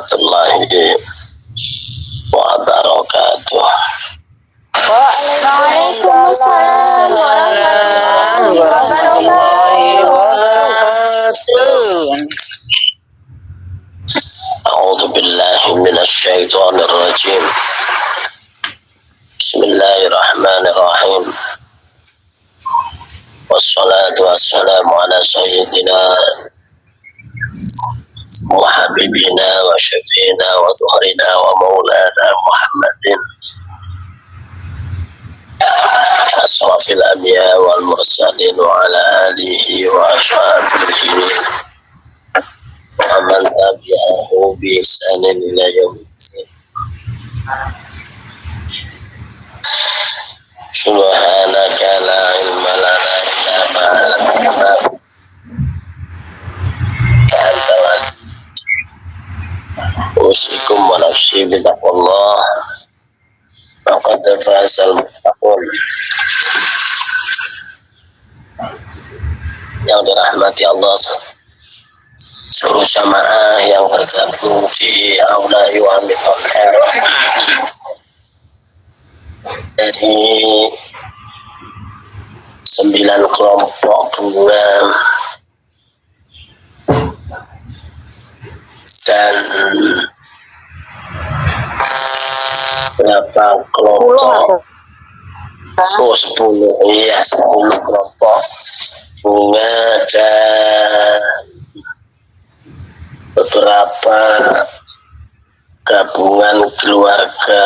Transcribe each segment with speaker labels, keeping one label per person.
Speaker 1: warahmatullahi wabarakatuh.
Speaker 2: Waalaikumsalam warahmatullahi wabarakatuh.
Speaker 1: A'udzu billahi minasy syaithanir rajim. Bismillahirrahmanirrahim. Wassalatu wassalamu ala sayyidina wa habibina wa syafiina wa dhuhrina wa maulana Muhammadin asrafil anbiya wal mursalin wa ala alihi wa ashabihi wa man tabi'ahu bi ihsanin ila yaumiddin. Subhanaka la ilma lana illa ma 'allamtana anta usikum wa nafsi bi taqwallah faqad fazal muttaqun. Yang dirahmati Allah, seluruh jamaah yang tergabung di aula Iwamil Khair dari 9 kelompok bunga dan berapa kelompok? 10, iya 10 kelompok bunga dan beberapa gabungan keluarga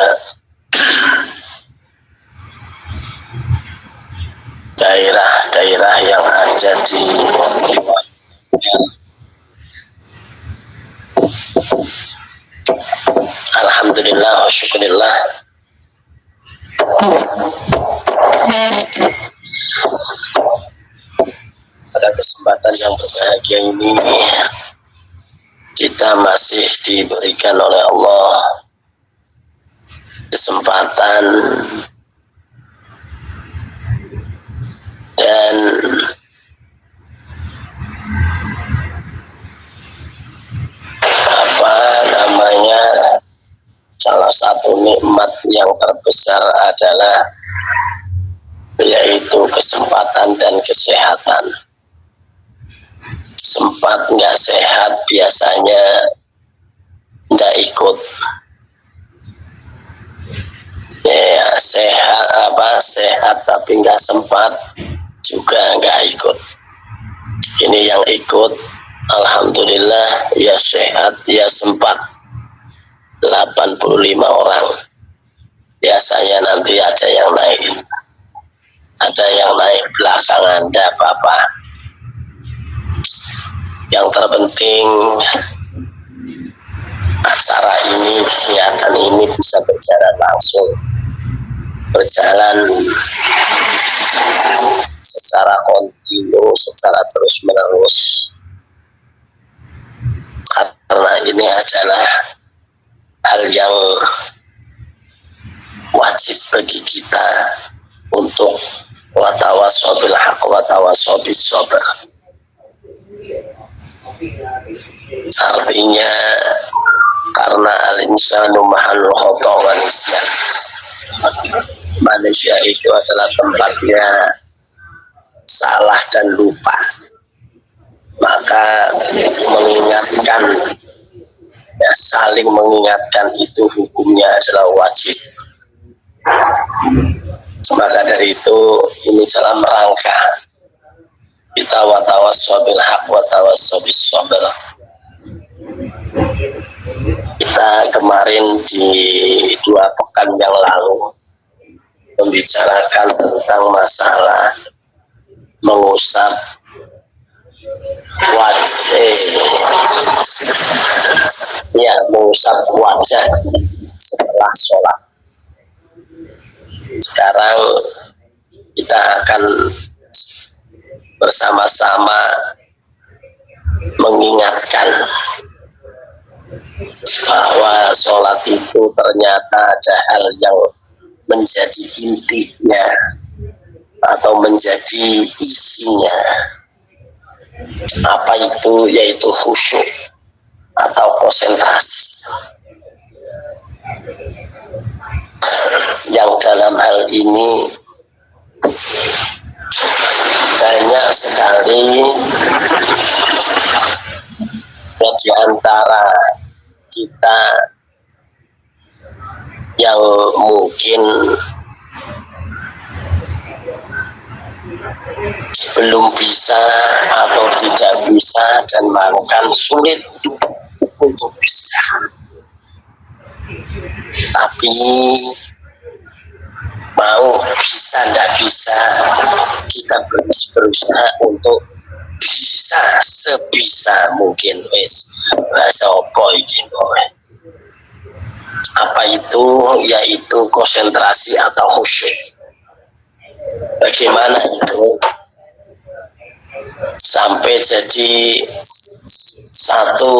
Speaker 1: daerah-daerah yang ada di alhamdulillah wa syukurillah. Pada kesempatan yang berbahagia ini kita masih diberikan oleh Allah kesempatan dan salah satu nikmat yang terbesar adalah yaitu kesempatan dan kesehatan. Sempat nggak sehat biasanya nggak ikut. Ya sehat tapi nggak sempat juga nggak ikut. Ini yang ikut, alhamdulillah ya sehat ya sempat 85 orang. Biasanya nanti ada yang naik belakangan, tidak apa-apa. Yang terpenting acara ini, kegiatan ini bisa berjalan langsung, berjalan secara kontinu, secara terus menerus, karena ini adalah hal yang wajib bagi kita untuk watawasau bil haq watawasau bis sabr. Artinya karena al-insanu mahal khata wa nisyan. Manusia itu adalah tempatnya salah dan lupa. Maka mengingatkan, ya, saling mengingatkan itu hukumnya adalah wajib. Maka dari itu ini dalam rangka kita watawasau bil haq watawasau bis sabr. Kita kemarin di 2 pekan yang lalu membicarakan tentang masalah mengusap wajah, ya, mengusap wajah setelah sholat. Sekarang kita akan bersama-sama mengingatkan bahwa sholat itu ternyata ada hal yang menjadi intinya atau menjadi isinya. Apa itu? Yaitu khusyuk. atau konsentrasi. Yang dalam hal ini banyak sekali di antara kita yang mungkin belum bisa atau tidak bisa dan bahkan sulit untuk bisa, tapi mau bisa tidak bisa kita berusaha untuk bisa sebisa mungkin. Bahasa opo iki, apa itu? Yaitu konsentrasi atau khusyuk. Bagaimana itu sampai jadi satu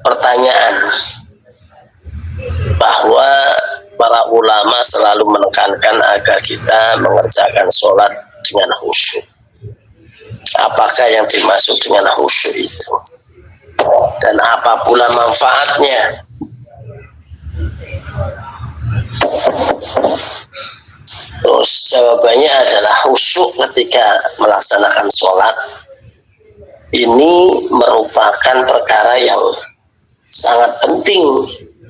Speaker 1: pertanyaan bahwa para ulama selalu menekankan agar kita mengerjakan sholat dengan khusyuk. Apakah yang dimaksud dengan khusyuk itu? Dan apa pula manfaatnya? Terus jawabannya adalah khusyuk ketika melaksanakan sholat ini merupakan perkara yang sangat penting,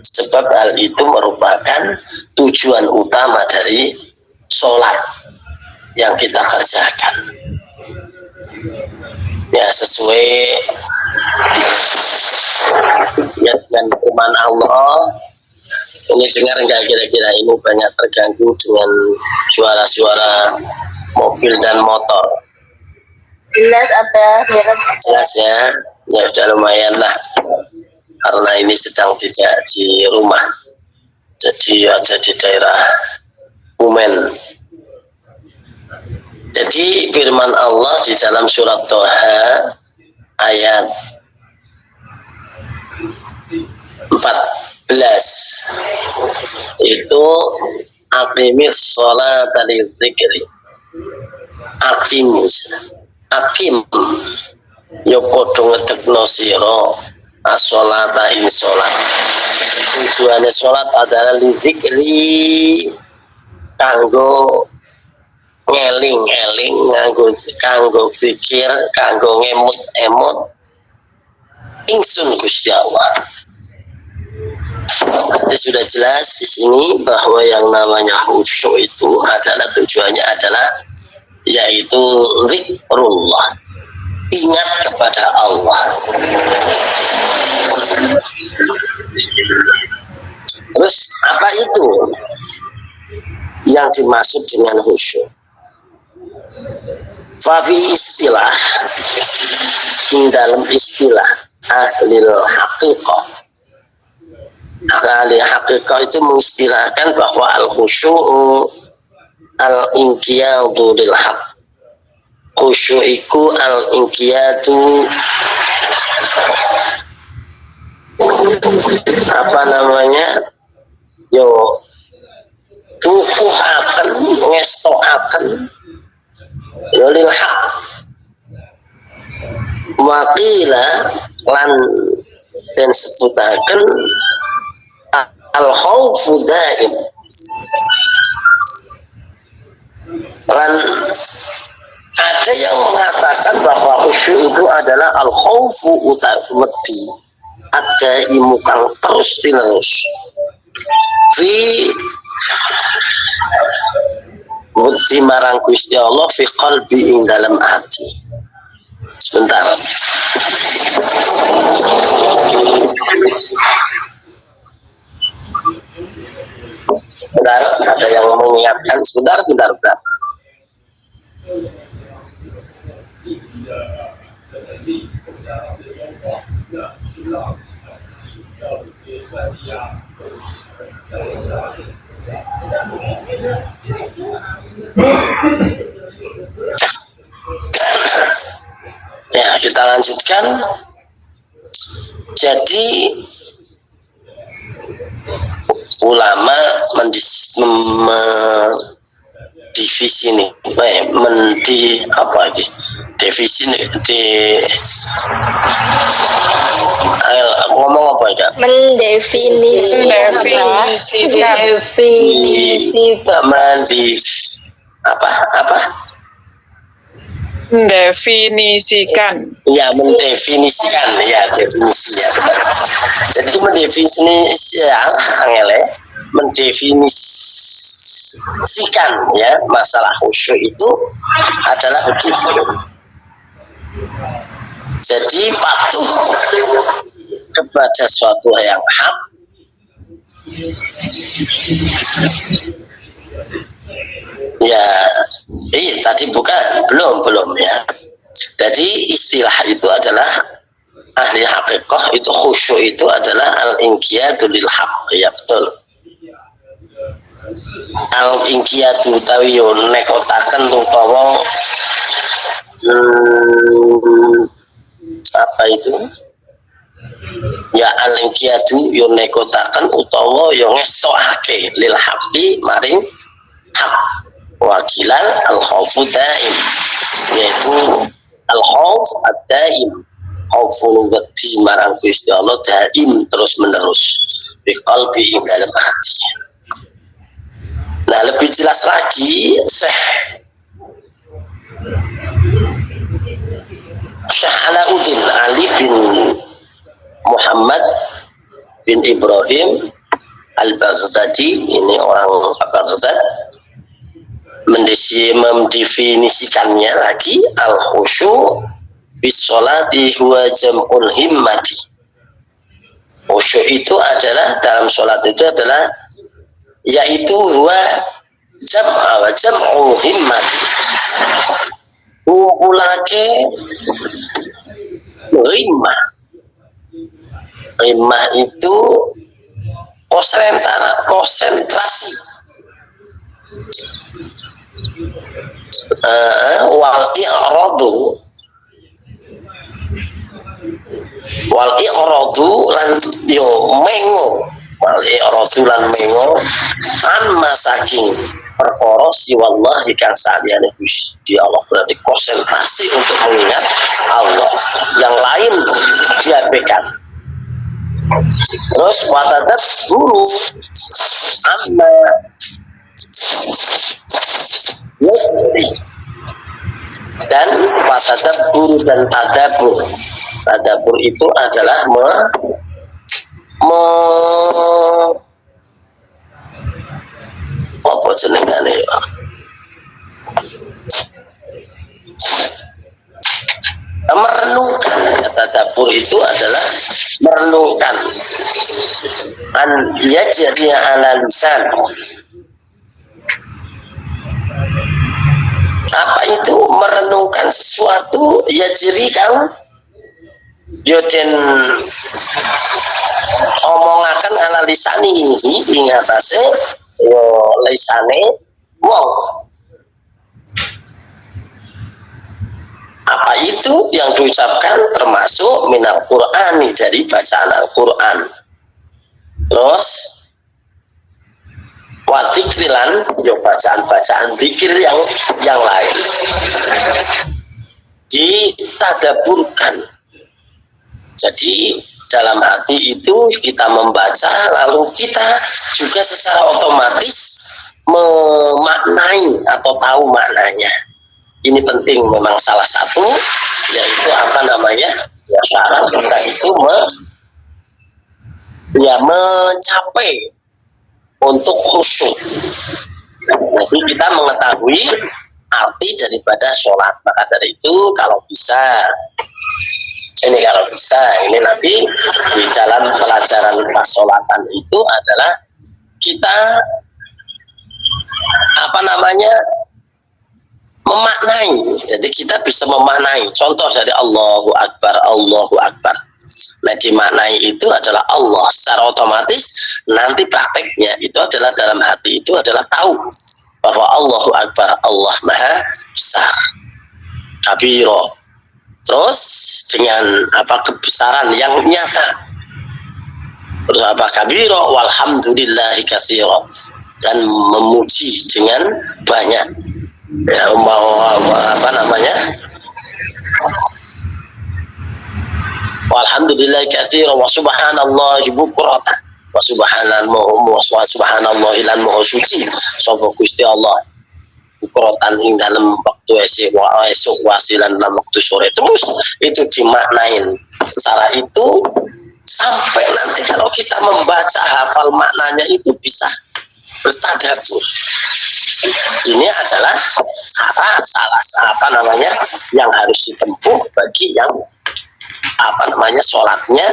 Speaker 1: sebab hal itu merupakan tujuan utama dari sholat yang kita kerjakan. Ya, sesuai ya dengan firman Allah. Ini dengar nggak kira-kira? Ini banyak terganggu dengan suara-suara mobil dan motor.
Speaker 2: Jelas ada,
Speaker 1: jelas ya. Ya sudah lumayan lah, karena ini sedang tidak di rumah, jadi ada di daerah Bumen. Jadi firman Allah di dalam surat Toha ayat 14 itu aqimis sholata lidzikri. Akim yo padha ngedekno sira as-sholata ing sholat. Tujuane sholat adalah lidzikri, kanggo ngeling-eling, kanggo zikir, kanggo ngemut-emut ingsun Gusti Allah. Nanti sudah jelas di sini bahwa yang namanya khusyuk itu adalah tujuannya adalah yaitu zikrullah, ingat kepada Allah. Terus apa itu yang dimaksud dengan khusyuk? Fafi istilah, dalam istilah ahli haqiqah, ahli haqiqah itu mengistilahkan bahwa al-khusyu'u al-inqiyadu lil haq. Khusyuk iku al-inqiyadu, apa namanya, yo tukuhaken, ngestokaken yo lil haq. Waqila lan dan sebutaken al-khawfu daim, dan ada yang mengatakan bahwa khusyuk itu adalah al-khawfu utamati, ada imukang terus menerus fi wedi marang Gusti Allah fi qalbi ing dalam hati. Sebentar. Bentar, ada yang mengingatkan. Sebentar. Ya, kita lanjutkan. Jadi ulama divisi ini, enggak?
Speaker 2: Mendefinisikan.
Speaker 1: Apa?
Speaker 3: Mendefinisikan.
Speaker 1: Ya, mendefinisikan, ya, definisi, ya, benar. Jadi mendefinisikan ya masalah khusyuk itu adalah begitu. Jadi patuh kepada suatu yang hak, ya, tadi belum ya. Jadi istilah itu adalah ahli hakikah itu khusyuk itu adalah al-inqiyadu lil haq, ya betul. Al-inqiyadu utawi yo nekotaken utawa apa itu? Ya al-inqiyadu yo nekotaken utawa yo ngestokake lil haqqi maring hak. Wakilan al-khawfu daim, yaitu al-khawf ad-daim, khawfun wedi marang Gusti Allah daim terus menerus bi qalbi ing dalam hati. Nah, lebih jelas lagi Syekh Alauddin Ali bin Muhammad bin Ibrahim Al-Baghdadi, ini orang Baghdad, mendefinisikannya lagi al-khusyu' bis sholati huwa jam'ul himmati. Khusyuk itu adalah dalam sholat itu adalah yaitu huwa jam'u himmati, ngumpulake himmah itu konsentrasi wal i'radu lan yo mengo an masaking perkara siwallahi kang saliyane Gusti Allah. Berarti konsentrasi untuk mengingat Allah, yang lain diabaikan. Terus watadat guru amma dan watadabbur dan tadabbur itu adalah apa jenengane ya? Merenungkan. Ya, tadabbur itu adalah merenungkan. An yajri ala lisan. Apa itu merenungkan sesuatu? Yajri kang yoden omongaken ala lisani ing atase yo lisane wong. Apa itu yang diucapkan? Termasuk minal Qur'ani, dari bacaan Al-Quran. Terus wadikrilan, yo bacaan-bacaan zikir yang lain ditadaburkan. Jadi dalam hati itu kita membaca, lalu kita juga secara otomatis memaknai atau tahu maknanya. Ini penting, memang salah satu, yaitu apa namanya, ya syarat kita itu mencapai untuk khusyuk. Nanti kita mengetahui arti daripada sholat. Maka dari itu kalau bisa ini nanti di dalam pelajaran pasolatan itu adalah kita apa namanya memaknai. Jadi kita bisa memaknai. Contoh dari Allahu Akbar, Allahu Akbar. Nah, dimaknai itu adalah Allah. Secara otomatis nanti prakteknya itu adalah dalam hati itu adalah tahu bahwa Allahu Akbar, Allah Maha Besar, kabiro. Terus dengan apa kebesaran yang nyata. Terus apa kabiro, walhamdulillahi katsira, dan memuji dengan banyak. Ya, apa namanya? walhamdulillah katsiran wa subhanallahi bukratan wa subhanallahi lan maha suci sapa Gusti Allah bukratan ing dalam waktu esok wasilan dalam waktu sore. Terus itu dimaknain secara itu sampai nanti kalau kita membaca hafal maknanya itu bisa bertadabbur. Ini adalah salah yang harus ditempuh bagi yang sholatnya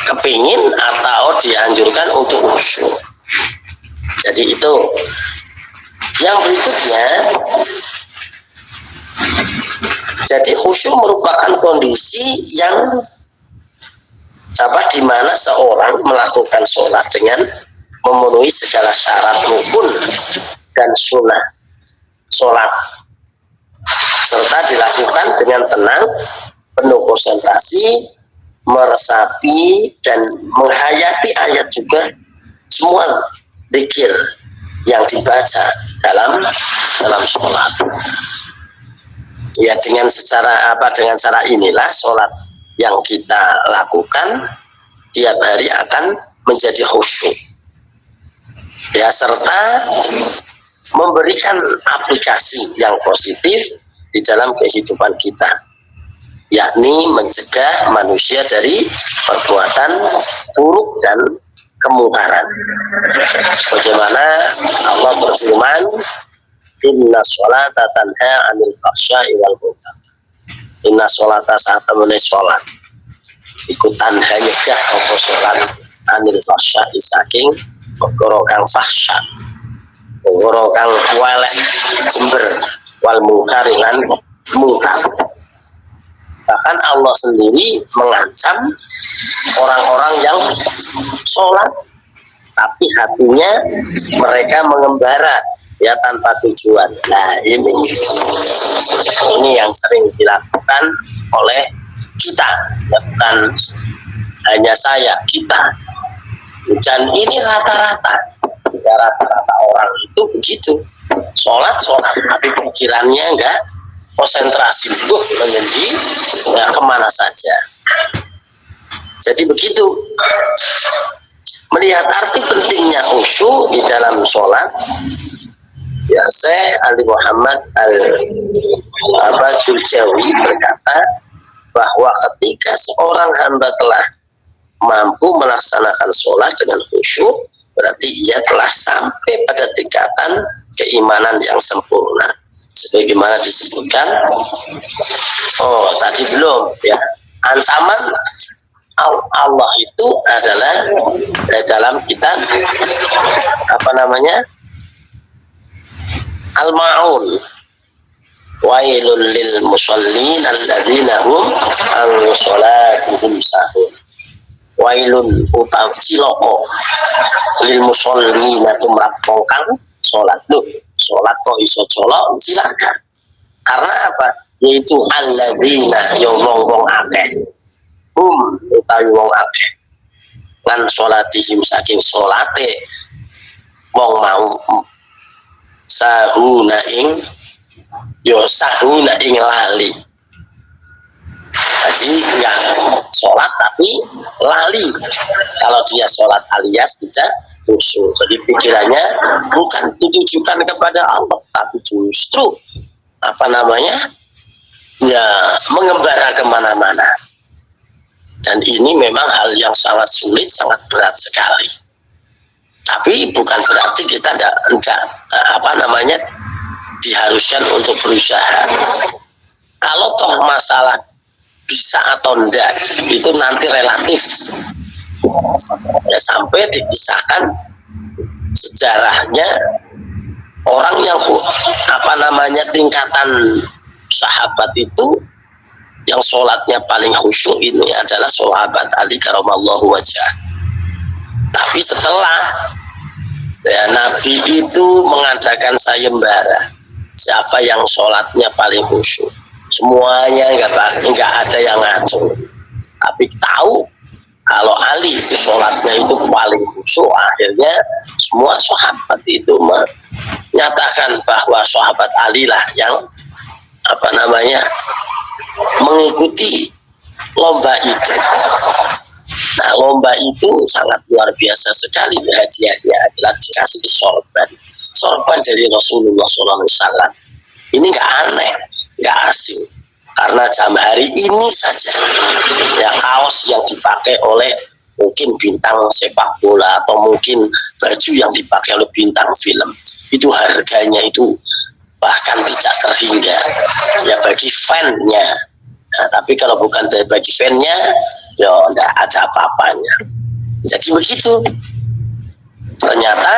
Speaker 1: kepingin atau dianjurkan untuk khusyuk. Jadi itu. Yang berikutnya, jadi khusyuk merupakan kondisi yang di mana seorang melakukan sholat dengan memenuhi segala syarat rukun dan sunnah sholat, serta dilakukan dengan tenang, penuh konsentrasi, meresapi dan menghayati ayat juga semua zikir yang dibaca dalam sholat. Ya dengan cara inilah sholat yang kita lakukan tiap hari akan menjadi khusyuk. Ya, serta memberikan aplikasi yang positif di dalam kehidupan kita, yakni mencegah manusia dari perbuatan buruk dan kemungkaran. Bagaimana Allah berfirman, inna sholata tanha 'anil fahsya'i wal munkar. Inna sholata saat temene sholat iku tanha nyegah apa sholat 'anil fahsya'i saking perkara kang fahsya, perkara kang welek jember, wal munkar lan mungkar. Bahkan Allah sendiri mengancam orang-orang yang sholat tapi hatinya mereka mengembara ya tanpa tujuan. Nah ini yang sering dilakukan oleh kita, ya, bukan hanya saya, kita. Dan ini rata-rata orang itu begitu, sholat tapi pikirannya enggak konsentrasi, menjadi ya, kemana saja. Jadi begitu. Melihat arti pentingnya khusyuk di dalam sholat, ya Syekh Ali Muhammad Al-Juljawi berkata bahwa ketika seorang hamba telah mampu melaksanakan sholat dengan khusyuk, berarti ia telah sampai pada tingkatan keimanan yang sempurna. Sebagaimana disebutkan, tadi belum ya, ancaman Allah itu adalah dalam kitab Al-Ma'un, wailul lil musallin alladzina hum an sholatihim sahun. Wailun utawi ciloko lil musallin tumrapongkang sholat. Sholat kok iso colok, silakan. Karena apa? Yaitu alladzina yang wong akeh, utawi wong akeh lan sholatihim saking sholate wong mau sahuna ing lali. Jadi enggak sholat tapi lali. Kalau dia sholat alias tidak khusyuk. Jadi pikirannya bukan ditujukan kepada Allah, tapi justru ya mengembara kemana-mana. Dan ini memang hal yang sangat sulit, sangat berat sekali. Tapi bukan berarti kita enggak diharuskan untuk berusaha. Kalau toh masalah bisa atau enggak itu nanti relatif. Ya, sampai dikisahkan sejarahnya orang yang tingkatan sahabat itu yang sholatnya paling khusyuk ini adalah sahabat Ali karamallahu wajhah. Tapi setelah ya, Nabi itu mengadakan sayembara, siapa yang sholatnya paling khusyuk, semuanya enggak ada yang ngaco. Tapi tahu kalau Ali itu sholatnya itu paling khusyuk, akhirnya semua sahabat itu menyatakan bahwa sahabat Ali lah yang mengikuti lomba itu. Nah, lomba itu sangat luar biasa sekali. Hadiahnya adalah dikasih sorban. Sorban dari Rasulullah SAW. Ini nggak aneh, nggak asing. Karena jam hari ini saja, ya kaos yang dipakai oleh mungkin bintang sepak bola atau mungkin baju yang dipakai oleh bintang film, itu harganya itu bahkan tidak terhingga ya bagi fan-nya. Nah, tapi kalau bukan bagi fan-nya, ya tidak ada apa-apanya. Jadi begitu. Ternyata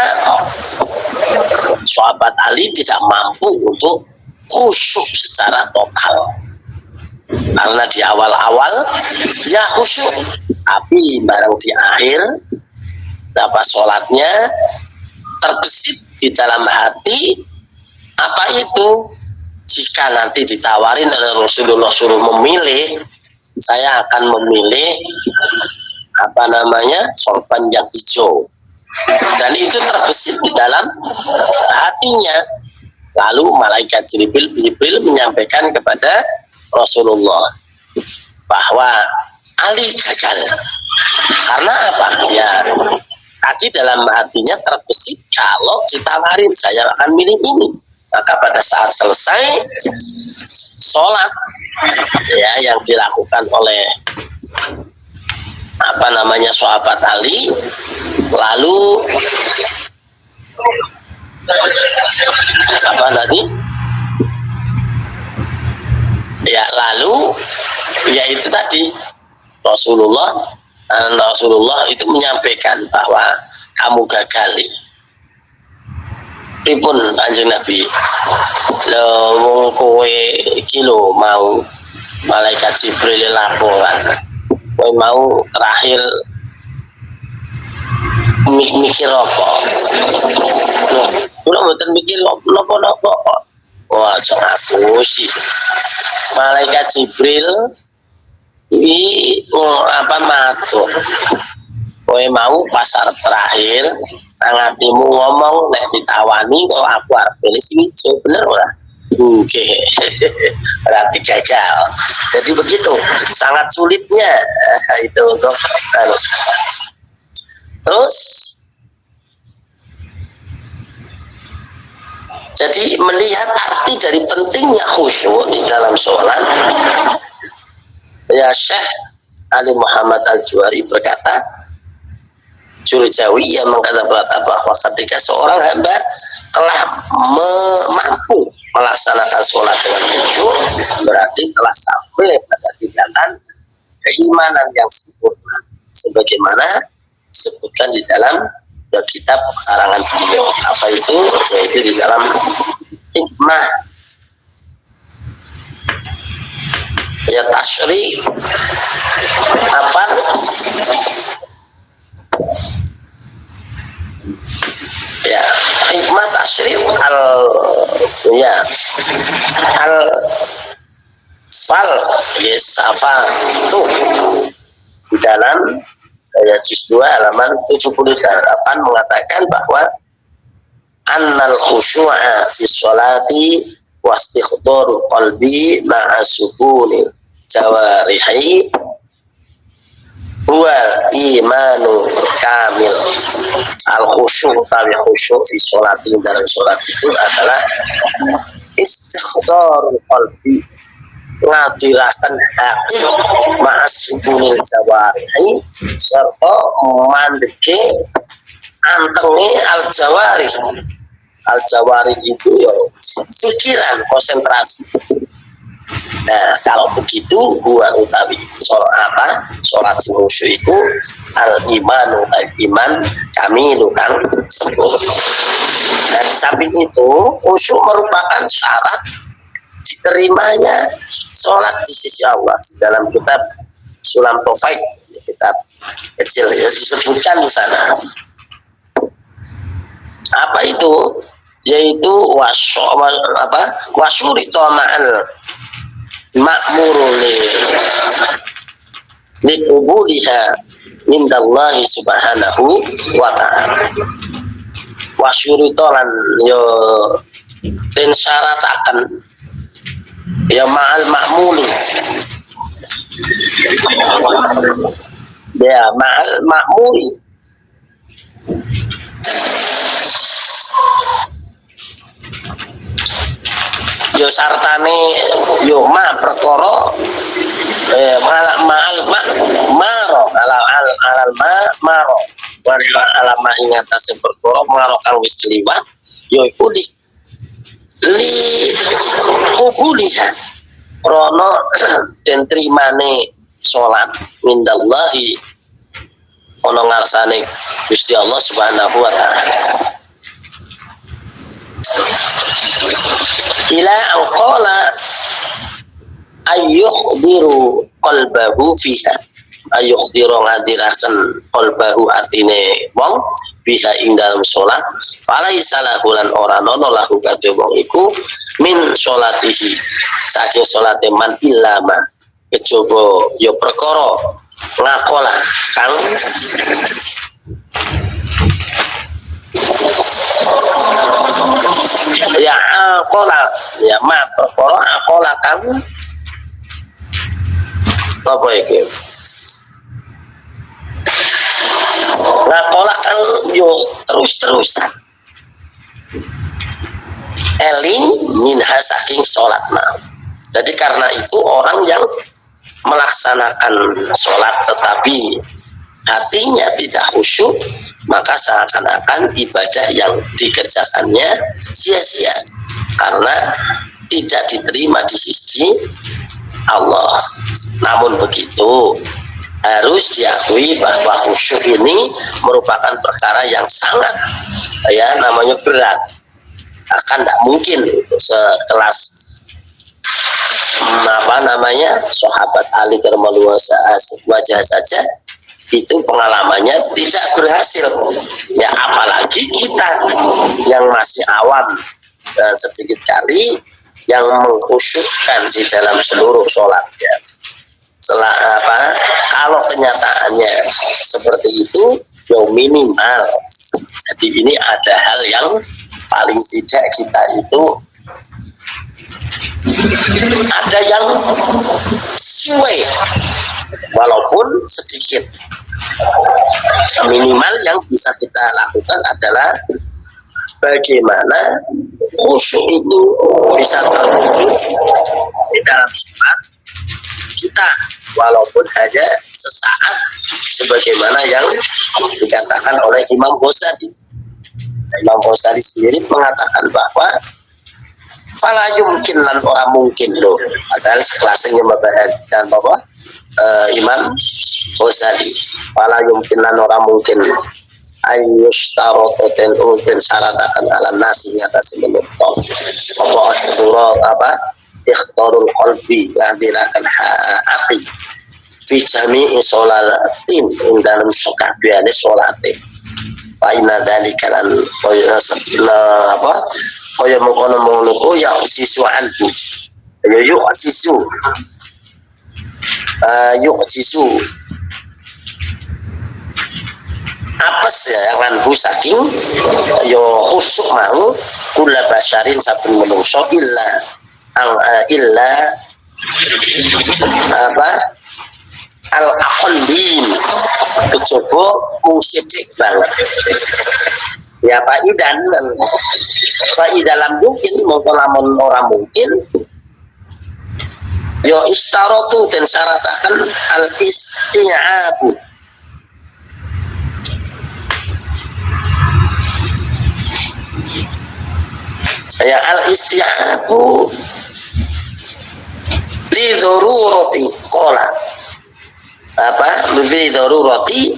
Speaker 1: sahabat Ali tidak mampu untuk khusyuk secara total. Karena di awal-awal ya khusyuk, tapi barang di akhir sholatnya terbesit di dalam hati. Apa itu? Jika nanti ditawarin oleh Rasulullah suruh memilih, saya akan memilih sorban yang hijau, dan itu terbesit di dalam hatinya. Lalu malaikat Jibril menyampaikan kepada Rasulullah bahwa Ali gagal. Karena apa? Ya tadi dalam hatinya terbesit, kalau ditawarin saya akan milih ini. Maka pada saat selesai sholat ya yang dilakukan oleh sahabat Ali, lalu ya itu tadi Rasulullah itu menyampaikan bahwa kamu gagali. Pripun Kanjeng Nabi? Wong kowe iki lho mau malaikat Jibril laporan. Kowe mau terakhir mikir apa? Loh, kula mboten mikir napa-napa kok. Wah, jangan aku sih. Malaikat Jibril matur. Kowe mau pasar terakhir nang atimu ngomong nek ditawani kok aku arep pilih sing ijo, bener ora? Oke. Berarti gagal. Jadi begitu, sangat sulitnya itu untuk terus. Jadi melihat arti dari pentingnya khusyuk di dalam sholat, ya Syekh Ali Muhammad Al-Juwari berkata, Jurjawi yang berkata bahwa ketika seorang hamba telah mampu melaksanakan sholat dengan khusyuk, berarti telah sampai pada tingkatan keimanan yang sempurna, sebagaimana disebutkan di dalam kitab karangan beliau. Apa itu? Yaitu di dalam hikmah ya tasyri apa ya hikmah tasyrif al fal safa itu di dalam juz 2 halaman 78 mengatakan bahwa annal khusyu'a fi sholati wastikhdar qalbi ma'a sukuni jawarihi huwal imanu kamil. Al khusyuk fi sholati, dalam sholat itu adalah istikhdar qalbi, ngadirahkan hati ma'asukunil jawarihi serta mandeke antengi al jawari itu ya pikiran, konsentrasi. Nah, kalau begitu gua utawi sholat khusyuk itu al imanu iman kami kang sempurna. Dan samping itu khusyuk merupakan syarat diterimanya sholat di sisi Allah. Di dalam kitab Sulam Taufik, kitab kecil ya, disebutkan di sana. Apa itu? Yaitu wasyurito ma'al ma'muru li qubuliha mindallahi subhanahu wa ta'ala. Wasyurito lan yo den syarataken ya ma'al ma'muli Ya ma'al ma'muri. Yo sartane yo ma perkara ma'al maro alal maro warila alama ing atase perkara maro kang wis liwat yo iku li kubuliha rono den trimane salat mindallahi ana ngarsane Gusti Allah Subhanahu wa taala. Ila qala ayyukhdiru qalbahu fiha, ayyukhdiru ngadiraken qalbahu atine wong biha ing dalam salat, falaisa lahu lan ora ana lahu kadhe wong iku min salatihi saking salate man illama kejaba ya perkara ngakola kang ya akola ya ma perkara akola kamu apa iki ngakola kan yo terus-terusan eling minha saking sholat mau. Jadi karena itu orang yang melaksanakan sholat tetapi hatinya tidak khusyuk, maka seakan-akan ibadah yang dikerjakannya sia-sia karena tidak diterima di sisi Allah. Namun begitu harus diakui bahwa khusyuk ini merupakan perkara yang sangat namanya berat. Akan tidak mungkin itu sekelas sahabat Ali karramallahu wajah saja itu pengalamannya tidak berhasil, ya apalagi kita yang masih awam dan sedikit kali yang mengkhusyukkan di dalam seluruh sholatnya. Kalau kenyataannya seperti itu ya minimal. Jadi ini ada hal yang paling tidak kita itu ada yang sesuai walaupun sedikit. Minimal yang bisa kita lakukan adalah bagaimana khusyuk itu bisa terwujud di dalam sholat kita walaupun hanya sesaat sebagaimana yang dikatakan oleh Imam Ghazali. Imam Ghazali sendiri mengatakan bahwa fala yumkin lan ora mungkin loh, padahal sekelasnya membahagikan bahwa Imam Ghazali fala yumkin lan ora mungkin ayyushtaratu ten syaratakan ala nasi atas menutup apa ikhtarul qalbi ngadirakan hati fi jami'i sholatin ing dalam sakabehane sholate fa inna dzalika lan kaya mengkono-mengkono ya sisu anhu ya yuk sisu apes ya yang anhu saking yo khusyuk mau kula basyarin saben menungso illa al-aqallin kecoba musidik banget ya faidan mungkin lamun orang mungkin yo istaratu dan syaratakan al-isti'abu ya al-isti'abu li darurati qala li darurati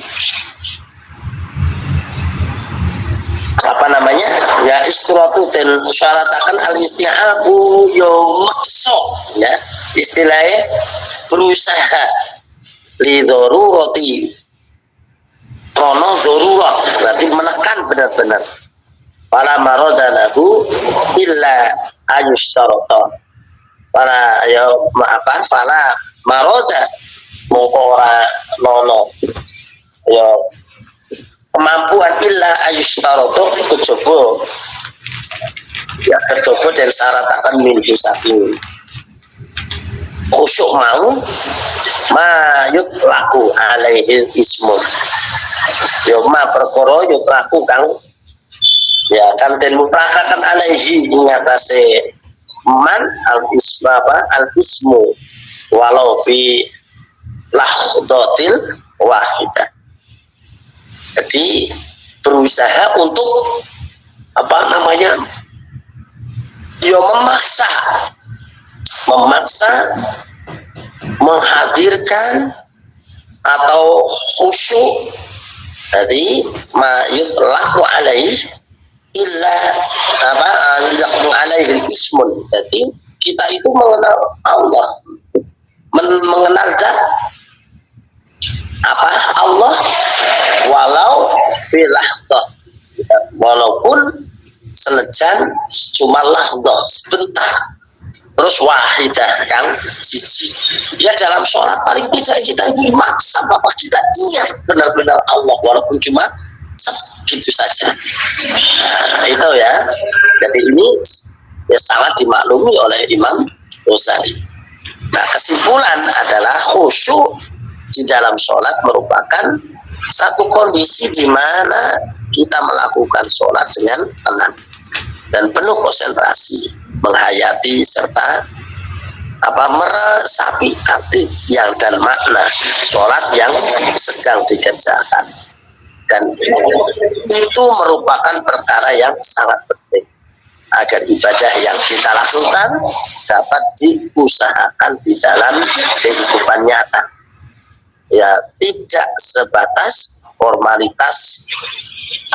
Speaker 1: ya istiratu dan syaratakan al-isti'abu yo makso ya istilahnya berusaha li darurati krono darurat berarti menekan benar-benar para marodalahu illa ayustarata para fala maroda mongko ora nono ya kemampuan illa ayustarata kejaba ya kejaba dan syarat akan minhu saking khusyuk mau ma yutlaku alaihi ismun yo ma perkara yutlaku kang ya kan den mutlakaken alaihi ing atase man al ismu walau fi lahdatil wahidah. Jadi berusaha untuk apa namanya dia memaksa menghadirkan atau khusyuk. Jadi mayut laku alaih illa apa laku alaihi ismun. Jadi kita itu mengenal Allah, mengenal zat apa Allah walau filahdah, walaupun senejan cuma lahdah sebentar, terus wahidah kan siji ya dalam sholat paling tidak kita itu maksa bahwa kita ingat benar-benar Allah walaupun cuma segitu saja. Nah, itu ya, jadi ini ya sangat dimaklumi oleh Imam Ghazali. Nah, kesimpulan adalah khusyuk di dalam sholat merupakan satu kondisi di mana kita melakukan sholat dengan tenang dan penuh konsentrasi, menghayati serta meresapi arti yang dan makna sholat yang sedang dikerjakan, dan itu merupakan perkara yang sangat penting agar ibadah yang kita lakukan dapat diusahakan di dalam kehidupan nyata. Ya, tidak sebatas formalitas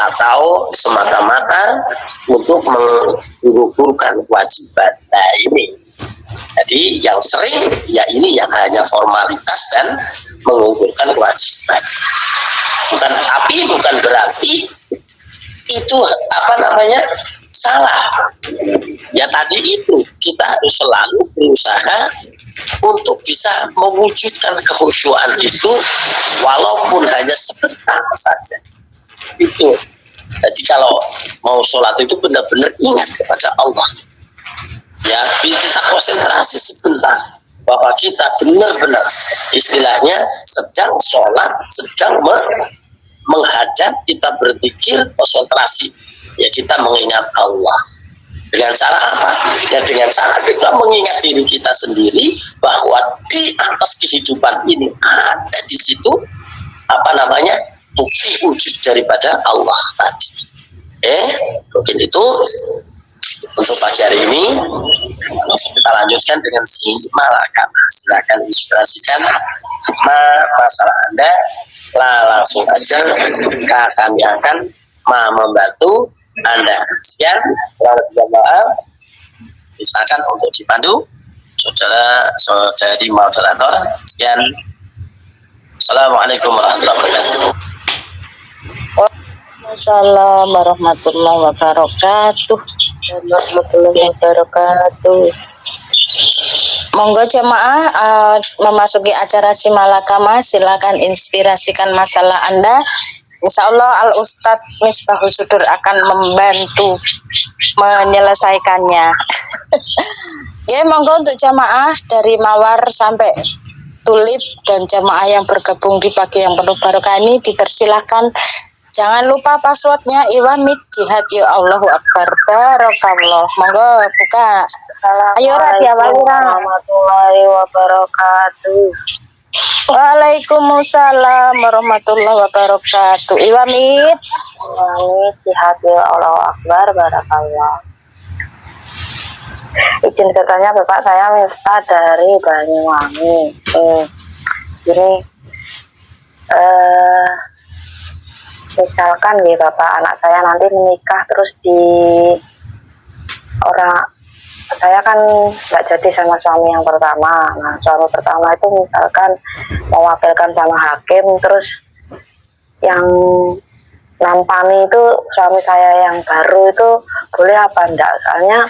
Speaker 1: atau semata-mata untuk menggugurkan kewajiban. Nah ini, jadi yang sering ya ini yang hanya formalitas dan menggugurkan kewajiban. Bukan berarti itu salah. Ya tadi itu kita harus selalu berusaha untuk bisa mewujudkan kekhusyuan itu walaupun hanya sebentar saja. Itu. Jadi kalau mau sholat itu benar-benar ingat kepada Allah. Ya, kita konsentrasi sebentar bahwa kita benar-benar istilahnya sedang sholat, sedang menghadap, kita berzikir, konsentrasi. Ya, kita mengingat Allah. Dengan cara apa? Ya dengan cara kita mengingat diri kita sendiri bahwa di atas kehidupan ini ada di situ bukti wujud daripada Allah tadi. Mungkin itu untuk pagi hari ini. Kita lanjutkan dengan si malakama. Silakan inspirasikan masalah Anda. Langsung aja kami akan membantu Anda. Sekian, maaf. Silakan untuk dipandu saudara-saudari moderator. Sekian. Assalamualaikum warahmatullahi wabarakatuh.
Speaker 2: Waalaikumsalam warahmatullahi wabarakatuh. Monggo jemaah memasuki acara Simalakama, silakan inspirasikan masalah Anda. Insya Allah Al Ustadz Misbahul Sudur akan membantu menyelesaikannya. Ya, monggo untuk jamaah dari Mawar sampai Tulip dan jamaah yang bergabung di pagi yang penuh barokah ini dipersilahkan. Jangan lupa passwordnya Iwamid Jihad ya Allahu Akbar. Barokallah. Monggo buka. Ayo Radia Walira.
Speaker 4: Warahmatullahi wabarakatuh.
Speaker 2: Waalaikumsalam warahmatullahi wabarakatuh. Iwamid
Speaker 4: Jihad ya Allahu Akbar. Barakallah. Izin bertanya Bapak, saya Miftah dari Banyuwangi. Jadi misalkan nih Bapak, anak saya nanti menikah terus saya kan nggak jadi sama suami yang pertama. Nah, suami pertama itu misalkan mewakilkan sama hakim, terus yang nampani itu suami saya yang baru itu boleh apa enggak? Soalnya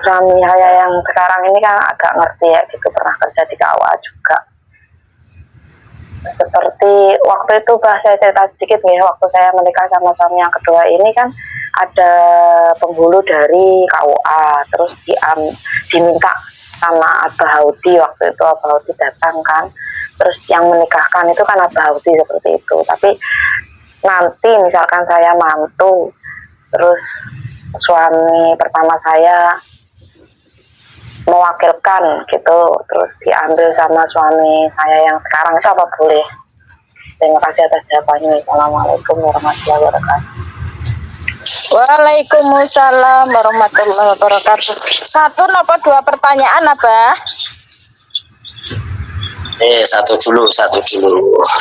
Speaker 4: suami saya yang sekarang ini kan agak ngerti ya gitu, pernah kerja di KUA juga. Seperti waktu itu saya cerita sedikit nih, waktu saya menikah sama suami yang kedua ini kan ada penghulu dari KUA, terus diminta sama Abah Haudi. Waktu itu Abah Haudi datang kan, terus yang menikahkan itu kan Abah Haudi seperti itu. Tapi nanti misalkan saya mantu, terus suami pertama saya mewakilkan gitu, terus diambil sama suami saya yang sekarang, itu apa boleh? Terima kasih atas jawabannya. Assalamualaikum warahmatullahi wabarakatuh.
Speaker 2: Waalaikumsalam warahmatullahi wabarakatuh. Satu nopo dua pertanyaan Abah?
Speaker 1: Satu dulu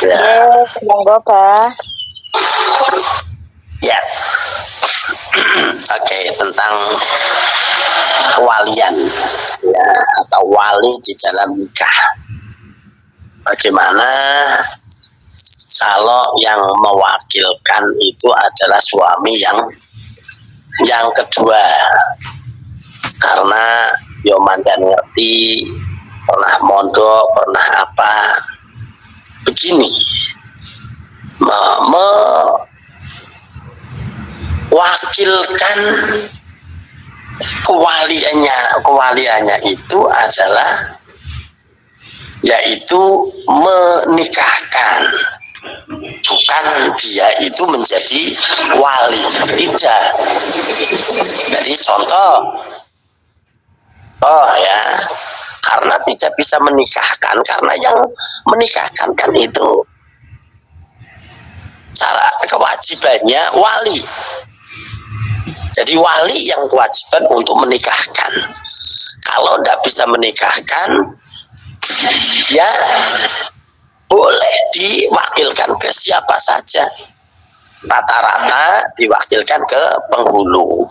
Speaker 1: ya.
Speaker 2: Monggo Abah.
Speaker 1: Ya. Oke, tentang kewalian ya, atau wali di dalam nikah. Bagaimana kalau yang mewakilkan itu adalah suami yang kedua, karena yo mandan ngerti, pernah mondok, pernah apa, begini mewakilkan kewaliannya itu adalah yaitu menikahkan, bukan dia itu menjadi wali, tidak. Jadi contoh ya, karena tidak bisa menikahkan, karena yang menikahkan kan itu cara kewajibannya wali. Jadi wali yang kewajiban untuk menikahkan. Kalau tidak bisa menikahkan, ya boleh diwakilkan ke siapa saja. Rata-rata diwakilkan ke penghulu.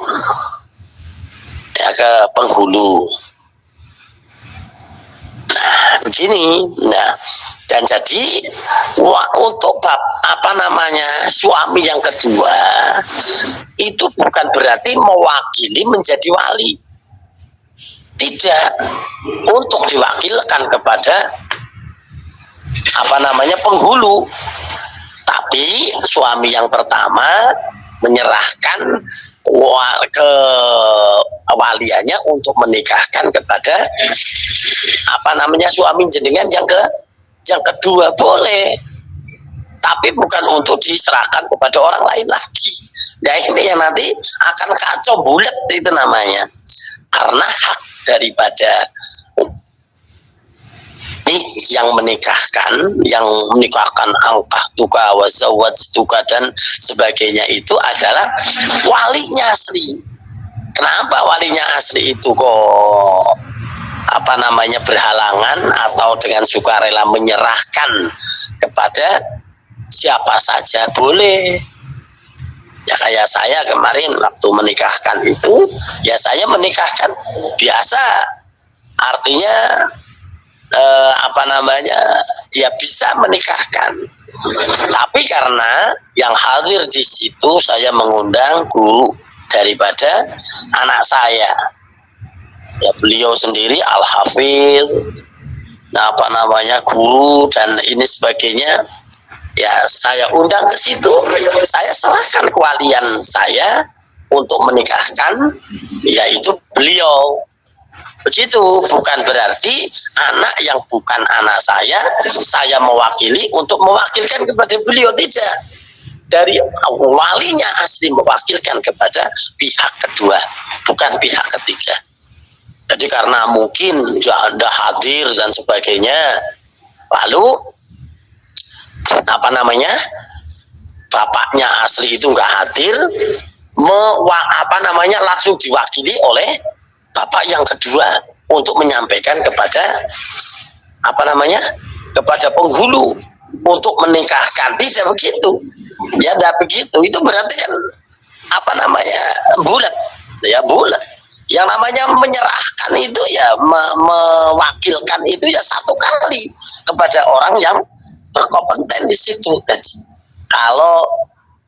Speaker 1: Ya, ke penghulu. Nah, begini. Nah, dan jadi untuk suami yang kedua itu bukan berarti mewakili menjadi wali. Tidak, untuk diwakilkan kepada penghulu. Tapi suami yang pertama menyerahkan ke waliannya untuk menikahkan kepada suami jenengan yang kedua, boleh. Tapi bukan untuk diserahkan kepada orang lain lagi. Nah, ini yang nanti akan kacau bulat itu namanya. Karena hak daripada yang menikahkan angkah tuka wazawat tuka dan sebagainya itu adalah walinya asli. Kenapa walinya asli itu kok berhalangan atau dengan sukarela menyerahkan kepada siapa saja boleh? Ya kayak saya kemarin waktu menikahkan itu, ya saya menikahkan biasa, artinya dia bisa menikahkan. Tapi karena yang hadir di situ saya mengundang guru daripada anak saya, ya beliau sendiri al-hafidh, guru dan ini sebagainya. Ya saya undang ke situ, saya serahkan kewalian saya untuk menikahkan, yaitu beliau. Begitu, bukan berarti anak yang bukan anak saya mewakili untuk mewakilkan kepada beliau, tidak. Dari walinya asli mewakilkan kepada pihak kedua, bukan pihak ketiga. Jadi karena mungkin Anda hadir dan sebagainya, lalu bapaknya asli itu nggak hadir, langsung diwakili oleh bapak yang kedua untuk menyampaikan kepada kepada penghulu untuk menikahkan. Tidak begitu, ya tidak begitu. Itu berarti kan bulat, ya bulat. Yang namanya menyerahkan itu ya mewakilkan itu ya satu kali kepada orang yang berkompeten di situ. Kalau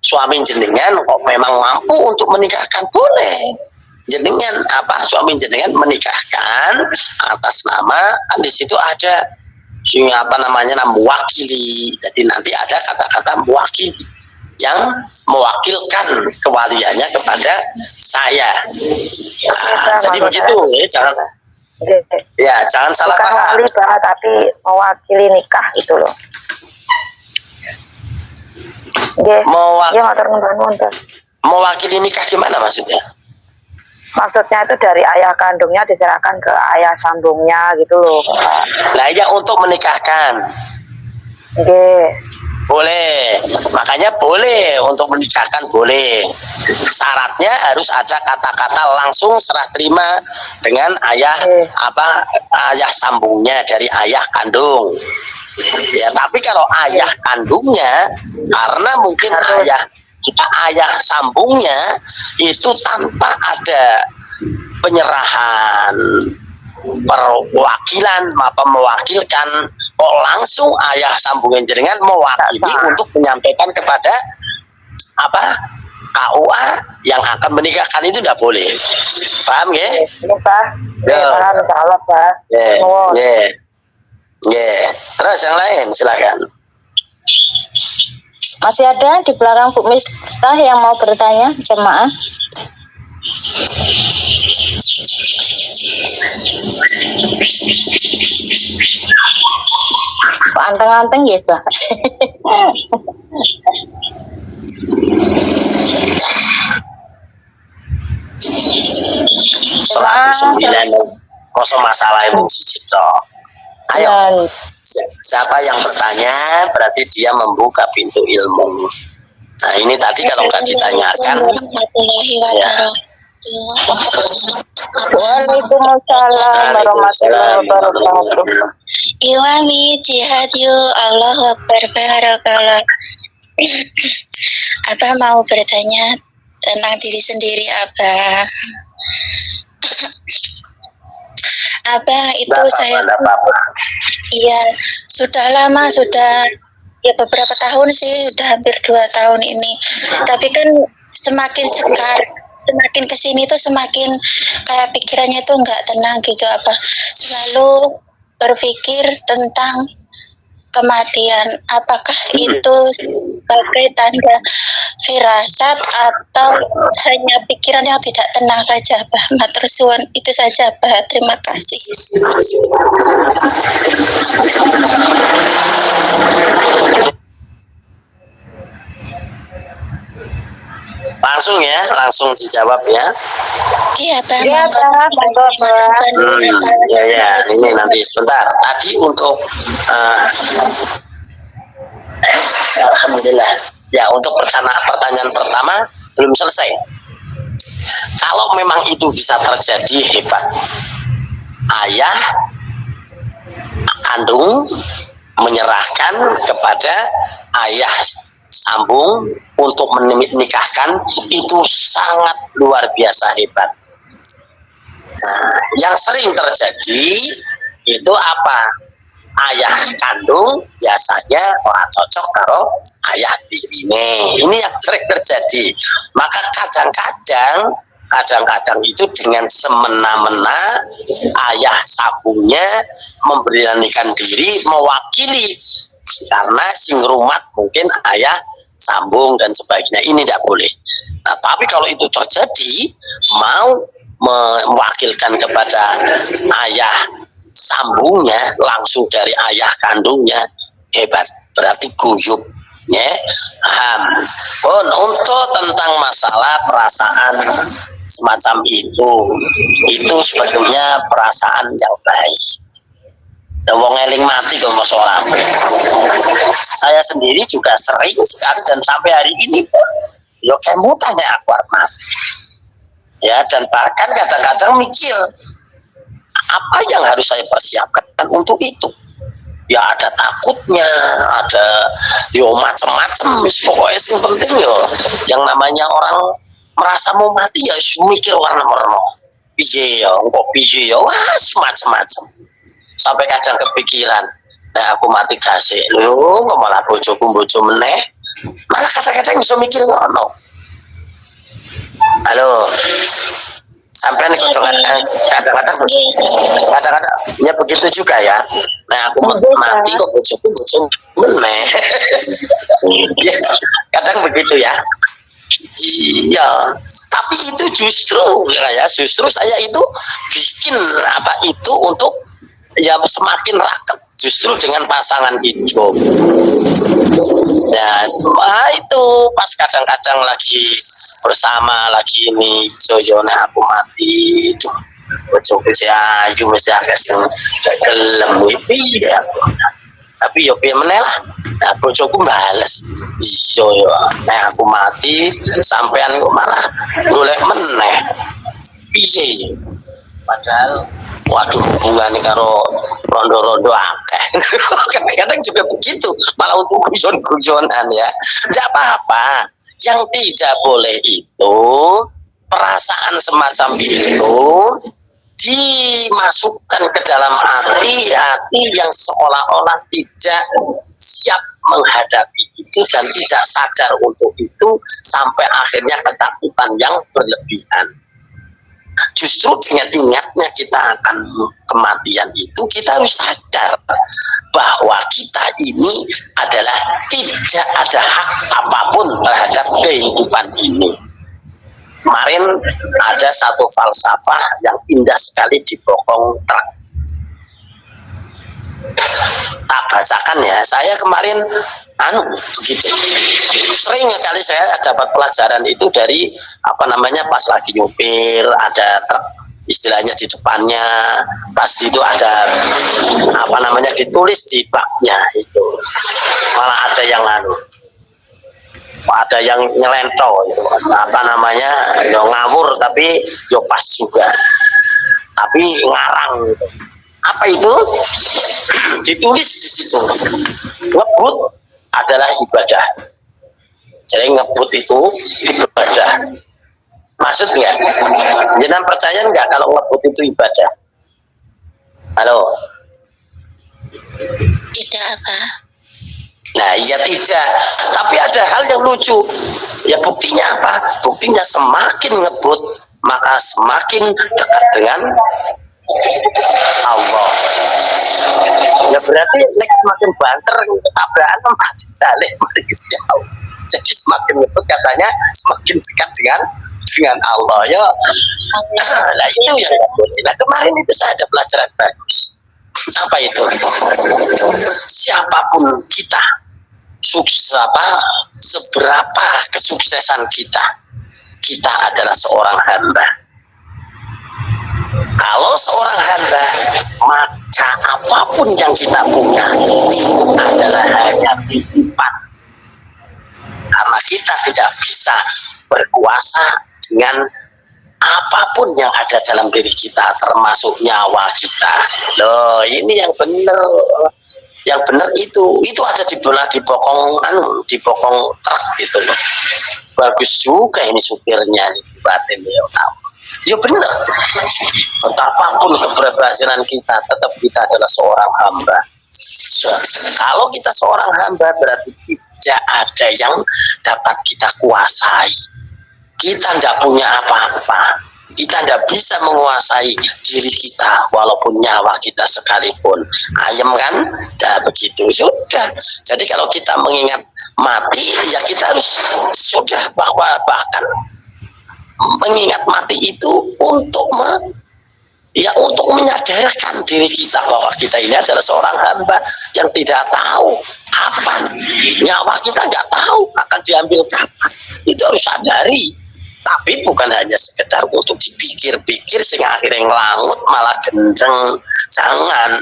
Speaker 1: suami jenengan kok memang mampu untuk menikahkan, boleh jenengan suami jenengan menikahkan atas nama, kan di situ ada mewakili. Jadi nanti ada kata-kata mewakili yang mewakilkan kewaliannya kepada saya. Jadi begitu ya,
Speaker 4: Nggih.
Speaker 1: Ya, jangan salah
Speaker 4: Bukan
Speaker 1: paham.
Speaker 4: wali Bah, tapi mewakili nikah gitu loh. Nggih. Nggih matur nuwun Bah.
Speaker 1: Mewakili nikah gimana maksudnya?
Speaker 4: Maksudnya itu dari ayah kandungnya diserahkan ke ayah sambungnya gitu loh.
Speaker 1: Nah, ya untuk menikahkan.
Speaker 4: Nggih.
Speaker 1: Boleh. Makanya boleh untuk menikahkan boleh. Syaratnya harus ada kata-kata langsung serah terima dengan ayah ayah sambungnya dari ayah kandung. Ya, tapi kalau ayah kandungnya karena mungkin ayah sambungnya itu tanpa ada penyerahan perwakilan mewakilkan langsung ayah sambungnya jenengan mewakili untuk menyampaikan kepada KUA yang akan menikahkan itu tidak boleh. Paham ya?
Speaker 4: Iya Pak. Paham insyaallah Pak.
Speaker 1: Terus yang lain silakan.
Speaker 2: Masih ada di belakang Bu Miftah yang mau bertanya, jemaah? Anteng-anteng ya, Pak.
Speaker 1: Kosong masalah yang ayo, siapa yang bertanya berarti dia membuka pintu ilmu. Nah ini tadi kalau nggak ditanyakan
Speaker 2: Waalaikumsalam warahmatullahi wabarakatuh.
Speaker 5: Iwami jihad yuk, Allahu Akbar, barakallah. Abah mau bertanya tentang diri sendiri Abah. Abah itu iya sudah lama, sudah ya beberapa tahun sih, sudah hampir 2 tahun ini. Tapi kan semakin kesini tuh semakin kayak pikirannya tuh nggak tenang gitu Abah. Selalu berpikir tentang kematian. Apakah itu sebagai tanda firasat atau hanya pikiran yang tidak tenang saja, Abah? Matur suwun, itu saja, Abah. Terima kasih.
Speaker 1: langsung dijawab ya.
Speaker 5: Iya, Abah.
Speaker 2: Iya,
Speaker 1: Ya, ini nanti sebentar. Tadi untuk alhamdulillah. Ya, untuk pertanyaan pertama belum selesai. Kalau memang itu bisa terjadi, hebat. Ayah kandung menyerahkan kepada ayah sambung untuk menikahkan, itu sangat luar biasa hebat. Nah, yang sering terjadi itu apa? Ayah kandung biasanya orang cocok karo ayah tiri. Ini yang sering terjadi. Maka kadang-kadang itu dengan semena-mena ayah sambungnya memberanikan diri mewakili, karena sing rumat mungkin ayah sambung dan sebagainya. Ini tidak boleh. Nah, tapi kalau itu terjadi, mau mewakilkan kepada ayah sambungnya langsung dari ayah kandungnya, hebat, berarti guyub ya. Pun untuk tentang masalah perasaan semacam itu sebetulnya perasaan yang baik. Wong eling mati kok mau sholat. Saya sendiri juga sering sekali dan sampai hari ini yo kamu tanya aku mati. Ya, dan bahkan kadang-kadang mikir apa yang harus saya persiapkan untuk itu. Ya ada takutnya, ada yo macam-macam. Pokoknya yang penting yo yang namanya orang merasa mau mati ya mikir warna-warna. Piye yo, kok piye yo, wah macam-macam. Sampai kadang kepikiran, nah aku mati kasih lho, kok malah bojoku meneh. Malah kadang-kadang bisa mikir ngono. Halo, sampai nih kadang-kadang ya begitu juga ya. Nah aku mati kok bojoku meneh. Ya, kadang begitu ya. Iya, tapi itu justru saya itu bikin apa itu untuk ya semakin raket justru dengan pasangan hidup. Dan itu pas kadang-kadang lagi bersama lagi ini Joyona aku mati itu bojoku ayu mesti agak sing gelem iki ya. Tapi yo piye meneh lah. Nah, bojoku bales. Iya yo, nek aku mati sampean kok malah golek meneh. Piye? Padahal waduh hubungannya karo rondo-rondo akeh. Kadang-kadang juga begitu, malah untuk guyon-guyonan ya. Tidak apa-apa. Yang tidak boleh itu perasaan semacam itu dimasukkan ke dalam hati yang seolah-olah tidak siap menghadapi itu dan tidak sadar untuk itu sampai akhirnya ketakutan yang berlebihan. Justru dengan ingatnya kita akan kematian itu kita harus sadar bahwa kita ini adalah tidak ada hak apapun terhadap kehidupan ini. Kemarin ada satu falsafah yang indah sekali di Bokong Truk. Tak bacakan ya, saya kemarin begitu. Sering kali saya dapat pelajaran itu dari apa namanya pas lagi nyupir ada truk istilahnya di depannya, pas itu ada apa namanya ditulis di baknya itu. Malah ada yang ada yang nyelento gitu. Apa namanya yo ngawur tapi yo pas juga tapi ngarang gitu. Apa itu ditulis di situ ngebut adalah ibadah. Jadi ngebut itu ibadah. Maksud nggak? Jangan percaya nggak kalau ngebut itu ibadah? Halo?
Speaker 5: Tidak apa?
Speaker 1: Nah iya tidak, tapi ada hal yang lucu. Ya buktinya apa? Buktinya semakin ngebut maka semakin dekat dengan Allah. Ya berarti nek semakin banter tabrakan mati balik mati jauh. Jadi semakin ngebut katanya semakin dekat dengan Allah ya. Nah itu yang nggak boleh. Nah kemarin itu saya ada pelajaran bagus. Apa itu? Siapapun kita, seberapa kesuksesan kita adalah seorang hamba. Kalau seorang hamba, maka apapun yang kita punya itu adalah hanya titipan. Karena kita tidak bisa berkuasa dengan apapun yang ada dalam diri kita, termasuk nyawa kita. Loh, ini yang benar. Yang benar itu ada di bokong truk itu loh. Bagus juga ini supirnya batin ya. Ya benar. Betapapun keberhasilan kita, tetap kita adalah seorang hamba. Kalau kita seorang hamba berarti tidak ada yang dapat kita kuasai. Kita tidak punya apa-apa. Kita tidak bisa menguasai diri kita walaupun nyawa kita sekalipun. Ayam kan? Nah begitu sudah. Jadi kalau kita mengingat mati ya kita harus sudah bahkan mengingat mati itu untuk untuk menyadarkan diri kita bahwa kita ini adalah seorang hamba yang tidak tahu kapan nyawa kita nggak tahu akan diambil kapan. Itu harus sadari. Tapi bukan hanya sekedar untuk dipikir-pikir sehingga akhirnya ngelangut malah gendeng. Jangan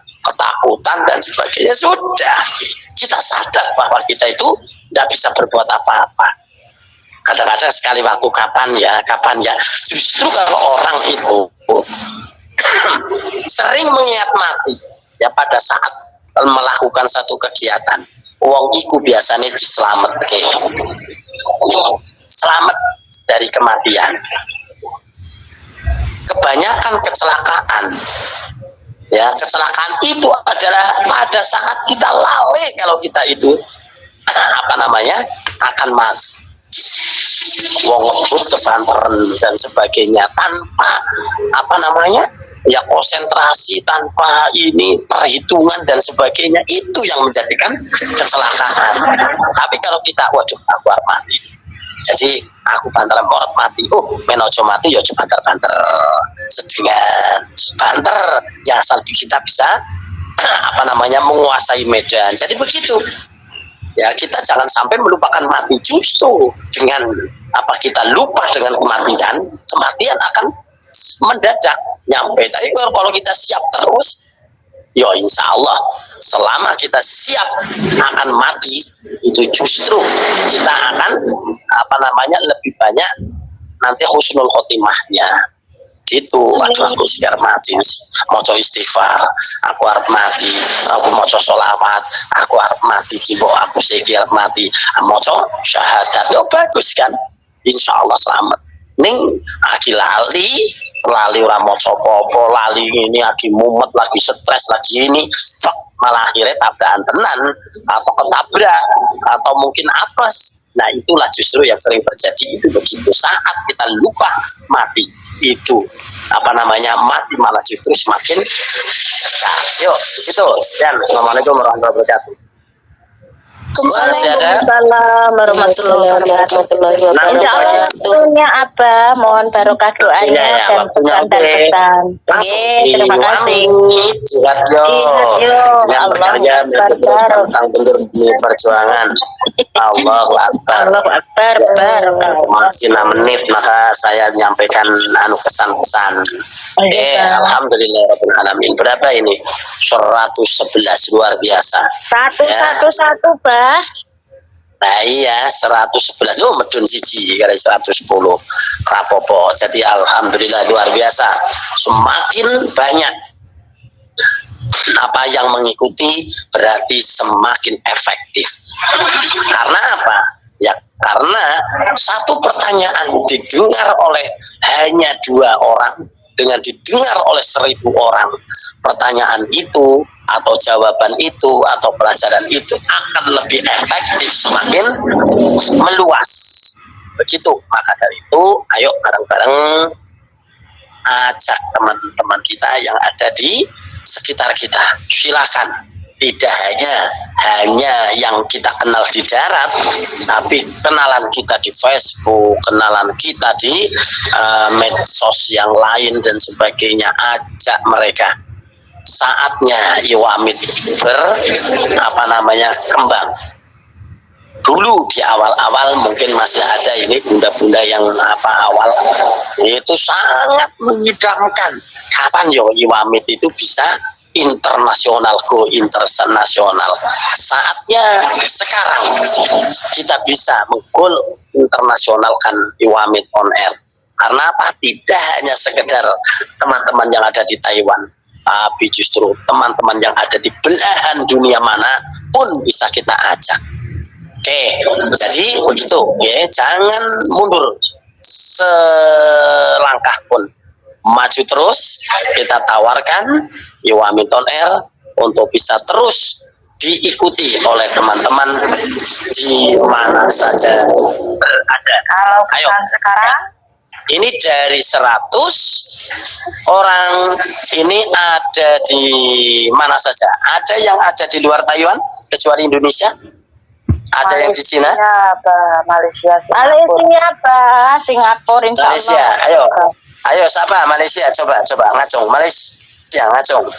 Speaker 1: ketakutan dan sebagainya. Sudah kita sadar bahwa kita itu tidak bisa berbuat apa-apa. Kadang-kadang sekali waktu kapan ya justru kalau orang itu sering mengingat mati ya pada saat melakukan satu kegiatan wong iku biasanya selamat dari kematian. Kebanyakan kecelakaan itu adalah pada saat kita lalai kalau kita itu akan wong ngebut kebanteran dan sebagainya tanpa konsentrasi, tanpa ini perhitungan dan sebagainya, itu yang menjadikan kecelakaan. Tapi kalau kita waduh aku mati Jadi aku banter orang mati. Menojo mati ya coba banter sedingan banter ya asal kita bisa menguasai medan. Jadi begitu. Ya kita jangan sampai melupakan mati, justru dengan kita lupa dengan kematian akan mendadak nyampe. Tapi kalau kita siap terus, ya insya Allah selama kita siap akan mati, itu justru kita akan lebih banyak nanti husnul khotimahnya. Gitu, waduh aku siap mati, moco istighfar, aku harap mati, aku moco sholawat, aku harap mati, kibo aku siap mati, moco syahadat, ya bagus kan, insya Allah selamat. Ning aki lali ora moco popo, lali ini aki mumet, lagi stres, lagi ini, malah akhirnya tabrakan tenan, atau ketabrak, atau mungkin apes. Nah itulah justru yang sering terjadi itu begitu. Saat kita lupa mati itu mati malah justru semakin yuk itu. Dan assalamualaikum warahmatullahi wabarakatuh.
Speaker 2: Waalaikumsalam warahmatullahi wabarakatuh. Waktunya Abah, mohon barokah doanya dan pesan dan pesan. Terima kasih.
Speaker 1: Jihad yo. Allah tentang bendur perjuangan. Allahu Akbar.
Speaker 2: Allahu Akbar.
Speaker 1: Masih 6 menit maka saya menyampaikan kesan-pesan. Alhamdulillah rabbil alamin. Berapa ini? 111 luar biasa.
Speaker 2: 111 Bah.
Speaker 1: Nah iya 111 medun siji kali 110 rapopo. Jadi alhamdulillah luar biasa. Semakin banyak yang mengikuti berarti semakin efektif. Karena apa? Ya karena satu pertanyaan didengar oleh hanya 2 orang dengan didengar oleh 1000 orang. Pertanyaan itu atau jawaban itu atau pelajaran itu akan lebih efektif semakin meluas. Begitu. Maka dari itu ayo bareng-bareng ajak teman-teman kita yang ada di sekitar kita. Silakan. Tidak hanya yang kita kenal di darat, tapi kenalan kita di Facebook, kenalan kita di medsos yang lain dan sebagainya. Ajak mereka. Saatnya Iwamid kembang. Dulu di awal-awal mungkin masih ada ini bunda-bunda yang awal itu sangat menyidangkan. Kapan Iwamid itu bisa internasional, go internasional? Saatnya sekarang kita bisa menggoal internasionalkan Iwamid on air. Karena apa? Tidak hanya sekedar teman-teman yang ada di Taiwan, tapi justru teman-teman yang ada di belahan dunia mana pun bisa kita ajak. Oke, jadi begitu ya, jangan mundur selangkah pun, maju terus. Kita tawarkan Iwamid on air untuk bisa terus diikuti oleh teman-teman di mana saja berada.
Speaker 4: Kalau sekarang
Speaker 1: ini dari 100 orang ini ada di mana saja. Ada yang ada di luar Taiwan kecuali Indonesia. Ada yang di Cina.
Speaker 4: Malaysia,
Speaker 2: Singapura, insya
Speaker 1: Malaysia.
Speaker 2: Allah.
Speaker 1: Ayo siapa Malaysia? Coba ngacung. Malaysia ngacung.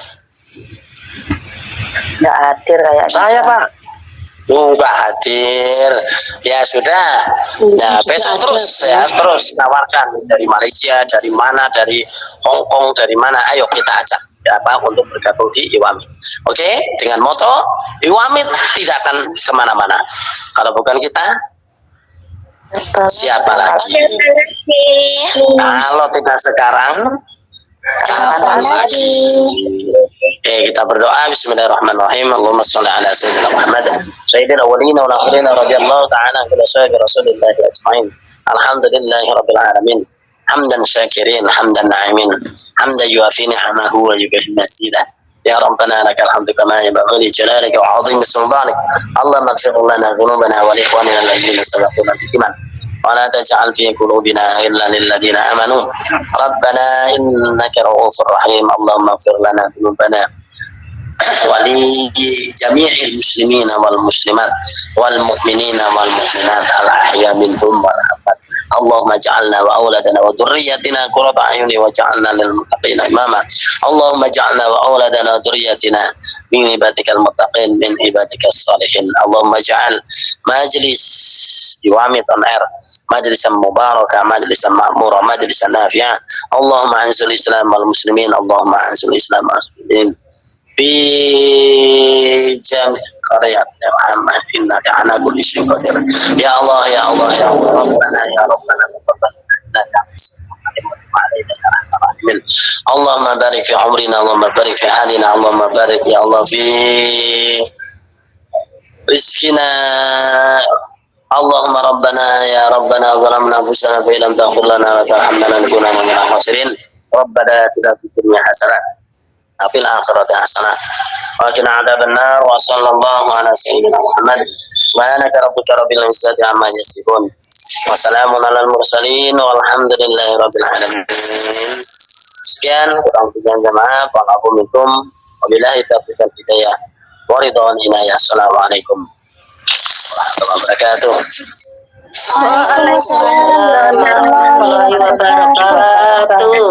Speaker 4: Nggak hadir kayaknya.
Speaker 1: Saya Pak. Nggak hadir. Ya sudah. Nah besok terus tawarkan dari Malaysia, dari mana, dari Hong Kong, dari mana. Ayo kita ajak untuk bergabung di Iwamid. Oke, dengan moto Iwamid tidak akan kemana-mana. Kalau bukan kita, siapa lagi? Kalau tidak sekarang, kapan lagi? Oke, kita berdoa. Bismillahirrahmanirrahim. Allahumma sholli ala sayyidina Muhammad sayyidil awwalin wal akhirin radhiyallahu ta'ala an sayyidi Rasulillah ajmain. Alhamdulillahirabbil alamin. Hamdan syakirin, hamdan na'imin, hamdan yuafi ni'amahu wa yukafi masidah. Ya Rabbana lakal hamdu kama yanbaghi li jalalika wa 'azimi sultanik. Allahumma ighfir lana dhunubana wa li ikhwanina alladhina sabaquna bil iman. Wa la taj'al fi qulubina ghillan lil ladzina amanu. Rabbana innaka ra'ufur rahim. Allahumma ighfir lana dhunubana ولجميع المسلمين والمسلمات والمؤمنين والمؤمنات الأحياء منهم والأموات. اللهم اجعلنا وأولادنا وذريتنا قرة أعين واجعلنا للمتقين إماما. اللهم اجعلنا وأولادنا وذريتنا من عبادك المتقين من عبادك الصالحين. اللهم اجعل مجلس يوامي طنير مجلسا مباركا مجلسا مأمورا مجلسا نافعا. اللهم أعز الإسلام والمسلمين. اللهم أعز الإسلام والمسلمين في جميع قرياتنا وعامة إنك على كل شيء قدير. يا الله يا الله يا الله ربنا يا ربنا تقبل منا علينا يا رحمن الراحمين. اللهم بارك في عمرنا اللهم بارك في حالنا اللهم بارك يا الله في رزقنا. اللهم ربنا يا ربنا ظلمنا أنفسنا فإن لم تغفر لنا وترحمنا لنكونن من الخاسرين. ربنا آتنا في الدنيا حسنة وفي الآخرة حسنة وقنا عذاب النار. وصلى الله على سيدنا محمد سبحانك ربك رب العزة عما يصفون وسلام على المرسلين والحمد لله رب العالمين. Sekian kurang lebihnya jemaah, wa'alaikum wabillahi taufiq wal hidayah wa ridwan inayah. Assalamualaikum warahmatullahi wabarakatuh.
Speaker 2: Waalaikumsalam warahmatullahi wabarakatuh.